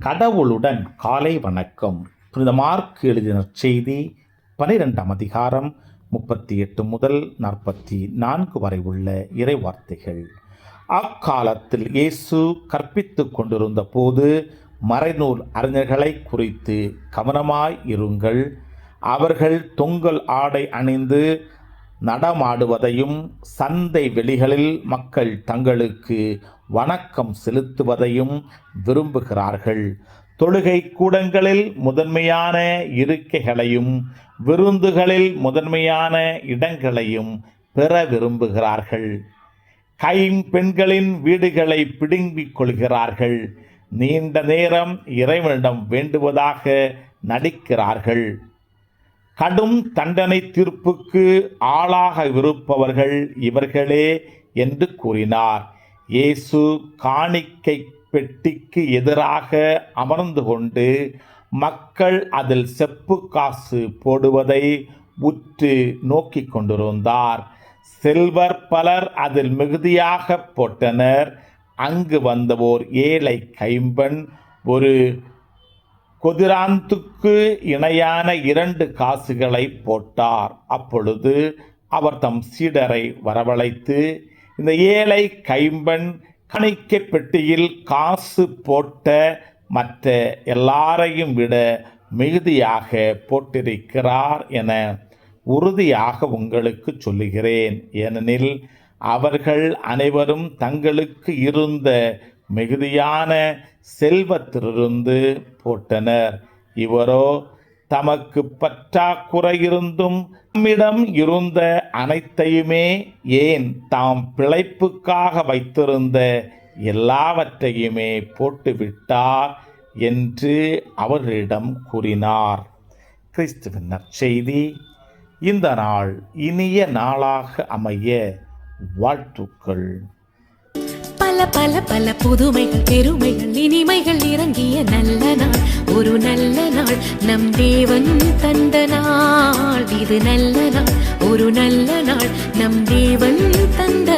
கடவுளுடன் காலை வணக்கம். புனித மார்க் எழுதின செய்தி 12ஆம் அதிகாரம் 38 முதல் 44 வரை உள்ள இறை வார்த்தைகள். அக்காலத்தில் இயேசு கற்பித்து கொண்டிருந்த போது மறைநூல் அறிஞர்களை குறித்து கவனமாய் இருங்கள். அவர்கள் தொங்கல் ஆடை அணிந்து நடமாடுவதையும் சந்தை வெளிகளில் மக்கள் தங்களுக்கு வணக்கம் செலுத்துவதையும் விரும்புகிறார்கள். தொழுகை கூடங்களில் முதன்மையான இருக்கைகளையும் விருந்துகளில் முதன்மையான இடங்களையும் பெற விரும்புகிறார்கள். கைம்பெண்களின் வீடுகளை பிடுங்கிக் கொள்கிறார்கள். நீண்ட நேரம் இறைவனிடம் வேண்டுவதாக நடிக்கிறார்கள். கடும் தண்டனை தீர்ப்புக்கு ஆளாகவிருப்பவர்கள் இவர்களே என்று கூறினார். இயேசு காணிக்கை பெட்டிக்கு எதிராக அமர்ந்து கொண்டு மக்கள் அதில் செப்பு காசு போடுவதை உற்று நோக்கிக் கொண்டிருந்தார். செல்வர் பலர் அதில் மிகுதியாக போட்டனர். அங்கு வந்தவோர் ஏழை கைம்பெண் ஒரு கொதிராந்துக்கு இணையான 2 காசுகளை போட்டார். அப்பொழுது அவர் தம் சீடரை வரவழைத்து, இந்த ஏழை கைம்பெண் காணிக்கை பெட்டியில் காசு போட்ட மற்ற எல்லாரையும் விட மிகுதியாக போட்டிருக்கிறார் என உறுதியாக உங்களுக்கு சொல்லுகிறேன். ஏனெனில் அவர்கள் அனைவரும் தங்களுக்கு இருந்த மிகுதியான செல்வத்திலிருந்து போட்டனர். இவரோ தமக்கு பற்றாக்குறை இருந்தும் தம்மிடம் இருந்த அனைத்தையுமே, ஏன் தாம் பிழைப்புக்காக வைத்திருந்த எல்லாவற்றையுமே போட்டுவிட்டார் என்று அவர்களிடம் கூறினார். கிறிஸ்துவின் நற்செய்தி. இந்த நாள் இனிய நாளாக அமைய வாழ்த்துக்கள். பல பல பல புதுமைகள், பெருமைகள், இனிமைகள் இறங்கிய நல்ல நாள், ஒரு நல்ல நாள், நம் தேவன் தந்த நாள். இது நல்ல நாள், ஒரு நல்ல நாள், நம் தேவன் தந்த